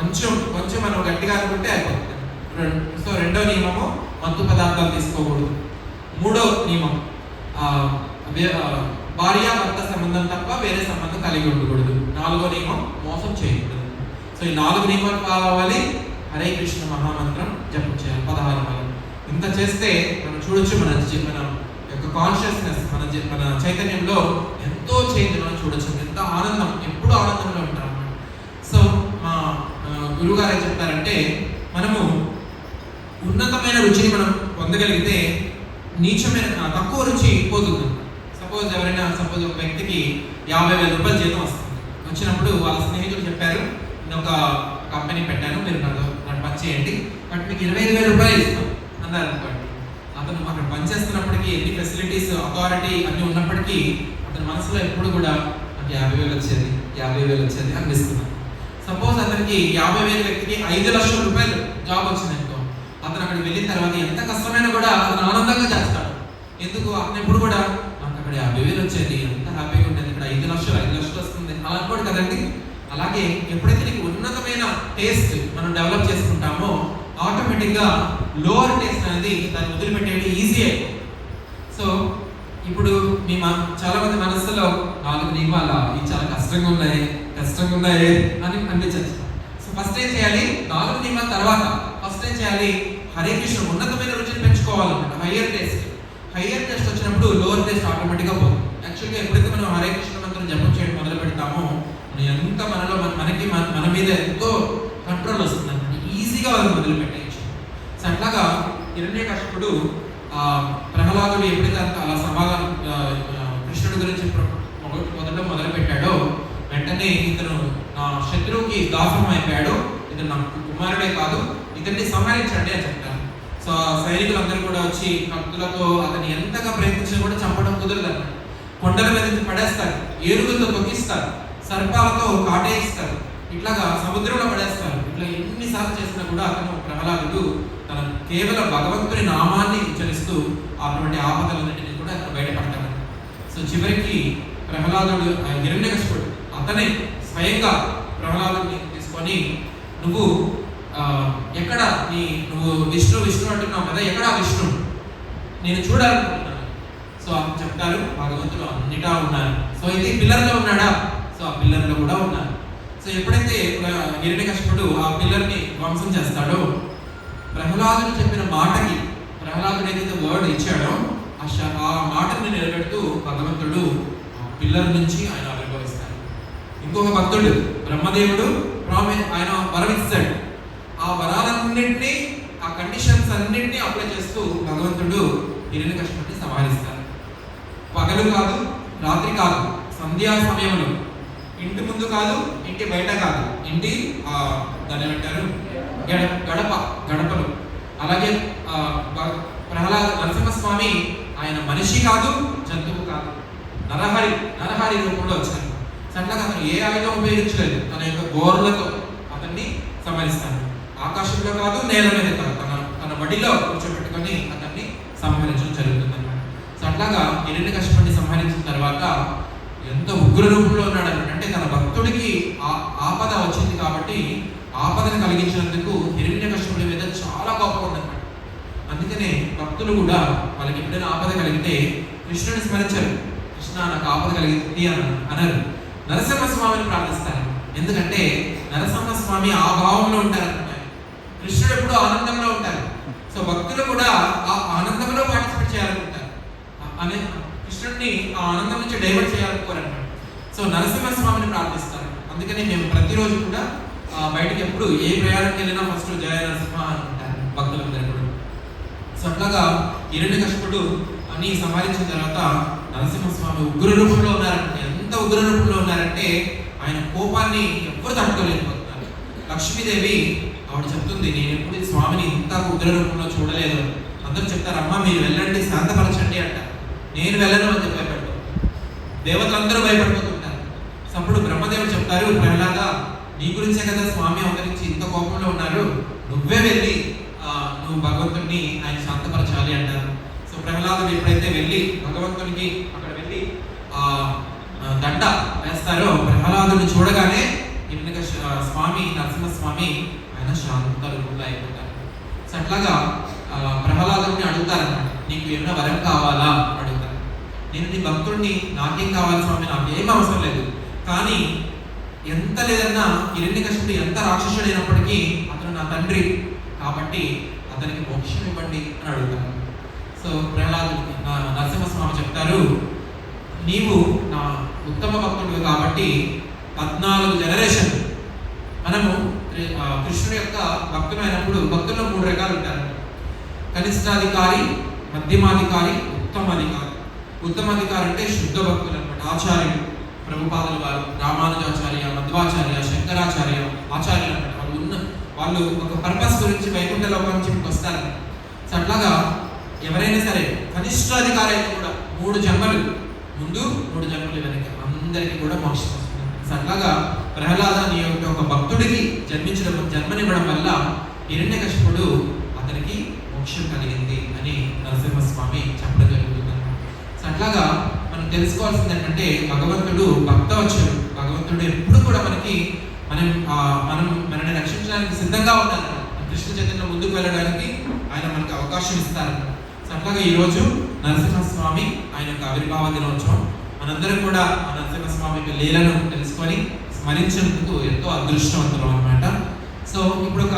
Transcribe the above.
కొంచెం కొంచెం మనం గట్టిగా అనుకుంటే అయిపోతుంది. సో రెండో నియమము మత్తు పదార్థాలు తీసుకోకూడదు. మూడో నియమం భార్య భర్త సంబంధం తప్ప వేరే సంబంధం కలిగి ఉండకూడదు. నాలుగో నియమం మోసం చేయకూడదు. సో ఈ 4 నియమాలు కావాలి. హరే కృష్ణ మహామంత్రం జపం చేయాలి 16 నెలలు. ఇంత చేస్తే మనం చూడొచ్చు మన యొక్క కాన్షియస్నెస్ మన చైతన్యంలో ఎంతో చేంజ్ మనం చూడొచ్చు. ఎంత ఆనందం, ఎప్పుడు ఆనందంలో ఉంటాం అన్నమాట. సో మా గురువుగారు ఏం చెప్తారంటే, మనము ఉన్నతమైన రుచిని మనం పొందగలిగితే నీచమైన తక్కువ రుచి పోతుంది. సపోజ్ ఒక వ్యక్తికి 50,000 రూపాయలు జీతం వస్తుంది. వచ్చినప్పుడు వాళ్ళ స్నేహితులు చెప్పారు, నేను ఒక కంపెనీ పెట్టాను, మీరు నన్ను పని చేయండి, బట్ మీకు 25,000 రూపాయలు ఇస్తాం అన్నారు అనుకోండి. అతను అక్కడ పనిచేస్తున్నప్పటికీ ఎన్ని ఫెసిలిటీస్, అథారిటీ అన్నీ ఉన్నప్పటికీ అతని మనసులో ఎప్పుడు కూడా నాకు 50,000 వచ్చేది అనిపిస్తుంది. సపోజ్ అతనికి 50,000 వ్యక్తికి 5 లక్షల రూపాయలు జాబ్ వచ్చిందనుకో, అతను అక్కడికి వెళ్ళిన తర్వాత ఎంత కష్టమైనా కూడా అతను ఆనందంగా చేస్తాడు. ఎందుకు? అతను ఎప్పుడు కూడా నాకు అక్కడ 50,000 వచ్చేది, ఎంత హ్యాపీగా ఉండేది, ఇక్కడ 5 లక్షలు వస్తుంది అలా అనుకోడు కదండి. అలాగే ఎప్పుడైతే నీకు ఉన్నతమైన టేస్ట్ మనం డెవలప్ చేసుకుంటామో ఆటోమేటిక్గా లోవర్ టేస్ట్ అనేది దాన్ని వదిలిపెట్టేది ఈజీ అయిపోతుంది. సో ఇప్పుడు మీ చాలా మంది మనసులో 4 నియమాలు ఇవి చాలా కష్టంగా ఉన్నాయి అని అనిపించచ్చు. సో ఫస్ట్ ఏం చేయాలి? 4 నియమాల తర్వాత ఫస్ట్ ఏం చేయాలి? హరే కృష్ణ ఉన్నతమైన రుచిని పెంచుకోవాలన్నమాట. హయ్యర్ టేస్ట్ వచ్చినప్పుడు లోవర్ టేస్ట్ ఆటోమేటిక్గా పోతుంది. యాక్చువల్గా ఎప్పుడైతే మనం హరే కృష్ణ మంత్రం జపం చేయడం మొదలు పెడతామో ఎంత మన మీద ఎంతో కంట్రోల్ వస్తుంది అనమాట. ఈజీగా వాళ్ళు మొదలుపెట్టేయచ్చు. సో అట్లాగా హిరణ్యకశిపుడు ప్రహ్లాదుడు ఎప్పుడైతే అలా సమాధానం కృష్ణుడి గురించి మొదట మొదలుపెట్టాడో వెంటనే ఇతను నా శత్రువుకి దాసం అయిపోయాడు, ఇతను నా కుమారుడే కాదు, ఇతన్ని సంహరించండి అని చెప్తారు. సో సైనికులందరూ కూడా వచ్చి కత్తులతో అతన్ని ఎంతగా ప్రయత్నించినా కూడా చంపడం కుదరదు అన్నమాట. కొండల మీద పడేస్తారు, ఏనుగులతో తొక్కిస్తారు, సర్పాలతో కాటేయిస్తారు, ఇట్లాగా సముద్రంలో పడేస్తారు. ఇట్లా ఎన్నిసార్లు చేసినా కూడా అతను ప్రహ్లాదుడు తన కేవలం భగవంతుని నామాన్ని ఉచ్చరిస్తూ అటువంటి ఆపదలన్నింటినీ కూడా అతను బయటపడతాడు. సో చివరికి ప్రహ్లాదుడు హిరణ్యకశిపుడు అతనే స్వయంగా ప్రహ్లాదుడిని తీసుకొని, నువ్వు ఎక్కడ నువ్వు విష్ణు అంటున్నావు కదా, ఎక్కడ విష్ణు? నేను చూడాలనుకుంటున్నాను. సో చెప్తారు, భగవంతుడు అన్నిటా ఉన్నారు. సో అయితే పిల్లర్లో ఉన్నాడా? సో ఆ పిల్లర్లో కూడా ఉన్నారు. సో ఎప్పుడైతే హిరణ్యకశిపుడు ఆ పిల్లర్ని ధ్వంసం చేస్తాడో, ప్రహ్లాదుడు చెప్పిన మాటకి, ప్రహ్లాదుడు ఏదైతే వర్డ్ ఇచ్చాడో ఆ మాటని నిలబెడుతూ భగవంతుడు ఆ పిల్లర్ నుంచి ఆయన ఆవిర్భవిస్తాడు. ఇంకొక భక్తుడు బ్రహ్మదేవుడు ఆయన వరం ఇస్తాడు. ఆ వరాలన్నింటినీ, ఆ కండిషన్స్ అన్నింటినీ అప్లై చేస్తూ భగవంతుడు హిరణ్యకశిపుడిని సంహరిస్తాడు. పగలు కాదు, రాత్రి కాదు, సంధ్యా సమయంలో, ఇంటి ముందు కాదు, ఇంటి బయట కాదు, ఇంటి దాన్ని ఏమంటారు గడపలు. అలాగే నరసింహస్వామి ఆయన మనిషి కాదు, జంతువు కాదు, నరహరి రూపంలో వచ్చారు. అట్లాగా అతను ఏ ఆయుధం ఉపయోగించలేదు, తన యొక్క గోర్లతో అతన్ని సంహరిస్తాడు. ఆకాశంలో కాదు, నేల మీద కాదు, తన వడిలో కూర్చోబెట్టుకొని అతన్ని సంహరించడం జరుగుతుంది అన్నమాట. సో అట్లాగా హిరణ్యకశిపుడిని సంహరించిన తర్వాత ఎంత ఉగ్ర రూపంలో ఉన్నాడు అంటే, తన భక్తుడికి ఆపద వచ్చింది కాబట్టి ఆపదను కలిగించినందుకు హిరణ్యకశిపుడి మీద చాలా కోపం ఉందన్నమాట. అందుకనే భక్తులు కూడా వాళ్ళకి ఎప్పుడైనా ఆపద కలిగితే కృష్ణుని స్మరించారు. కృష్ణ నాకు ఆపద కలిగింది అనరు, నరసింహస్వామిని ప్రార్థిస్తారు. ఎందుకంటే నరసింహస్వామి ఆ భావంలో ఉంటారన్నమాట. కృష్ణుడు ఎప్పుడు ఆనందంలో ఉంటారు. సో భక్తులు కూడా ఆ ఆనందంలో పార్టిసిపేట్ చేయాలనుకుంటారు, అనే కృష్ణుడిని ఆ ఆనందం నుంచి డైవర్ట్ చేయాలనుకోరన్నమాట. సో నరసింహస్వామిని ప్రార్థిస్తారు. అందుకని మేము ప్రతిరోజు కూడా బయటకి ఎప్పుడు ఏ ప్రయాణానికి వెళ్ళినా ఫస్ట్ జయ నరసింహ అని ఉంటారు భక్తులందరూ కూడా. సో అట్లాగా హిరణ్యకశిపుడు అని సంహరించిన తర్వాత నరసింహస్వామి ఉగ్ర రూపంలో ఉన్నారంటే, ఎంత ఉగ్ర రూపంలో ఉన్నారంటే ఆయన కోపాన్ని ఎవ్వరు తట్టుకోలేకపోతున్నారు. లక్ష్మీదేవి ఆవిడ చెప్తుంది, నేను ఎప్పుడు స్వామిని ఇంత ఉగ్ర రూపంలో చూడలేదు. అందరూ చెప్తారు, అమ్మ మీరు వెళ్ళండి, శాంతపరచండి అంటారు. నేను వెళ్ళను అని చెప్పి భయపడతాను. దేవతలందరూ భయపడిపోతుంటారు. సో అప్పుడు బ్రహ్మదేవుడు చెప్తారు, ప్రహ్లాద నీ గురించే కదా స్వామి అవతరించి ఇంత కోపంలో ఉన్నారు, నువ్వే వెళ్ళి నువ్వు భగవంతుడిని ఆయన శాంతపరచాలి అంటారు. సో ప్రహ్లాదుడు ఎప్పుడైతే వెళ్ళి భగవంతునికి అక్కడ వెళ్ళి దండ వేస్తారో, ప్రహ్లాదుని చూడగానే హిరణ్యకశిపుడు స్వామి నరసింహస్వామి ఆయన శాంత రూపంలో అయిపోతారు. సో అట్లాగా ప్రహ్లాదుడిని అడుగుతారన్నమాట, నీకు ఏమైనా వరం కావాలా అడుగుతారు. నేను నీ భక్తుడిని, నాకేం కావాలి స్వామి, నాకేం అవసరం లేదు, కానీ ఎంత లేదన్నా హిరణ్యకశిపుడు ఎంత రాక్షసుడైనప్పటికీ అతను నా తండ్రి కాబట్టి అతనికి మోక్షం ఇవ్వండి అని అడుగుతాను. సో ప్రహ్లాదుడికి నరసింహస్వామి చెప్తారు, నీవు నా ఉత్తమ భక్తుడు కాబట్టి 14 జనరేషన్ మనము కృష్ణుడి యొక్క భక్తులు అయినప్పుడు భక్తుల్లో 3 రకాలు ఉంటారు. కనిష్టాధికారి, మధ్యమాధికారి, ఉత్తమాధికారి. ఉత్తమాధికారి అంటే శుద్ధ భక్తులు అనమాట, ఆచార్యులు, ప్రభుపాదుల వారు, రామానుజాచార్య, మధ్వాచార్య, శంకరాచార్య ఆచార్యులు అనమాట. వాళ్ళు ఒక పర్పస్ గురించి వైకుంఠ లోకం నుంచి వస్తారు. సో అట్లాగా ఎవరైనా సరే కనిష్టాధికారి అయితే కూడా 3 జన్మలు ముందు 3 జన్మలు వెనక అందరికీ కూడా మోక్షం వస్తుంది. సో అట్లాగా ప్రహ్లాద నీ యొక్క ఒక భక్తుడికి జన్మనివ్వడం వల్ల హిరణ్యకశిపుడు అతనికి మోక్షం కలిగింది అని నరసింహస్వామి చెప్పడం జరుగుతుంది. సో అట్లాగా మనం తెలుసుకోవాల్సింది ఏంటంటే భగవంతుడు భక్తవత్సలుడు. భగవంతుడు ఎప్పుడు కూడా మనల్ని రక్షించడానికి సిద్ధంగా ఉన్నారు. కృష్ణ చైతన్యం ముందుకు వెళ్ళడానికి ఆయన మనకి అవకాశం ఇస్తారు. సో అట్లాగా ఈరోజు నరసింహస్వామి ఆయన యొక్క ఆవిర్భావ దినోత్సవం. మనందరం కూడా ఆ నరసింహస్వామి యొక్క లీలను తెలుసుకొని స్మరించేందుకు ఎంతో అదృష్టవంతులు అనమాట. సో ఇప్పుడు ఒక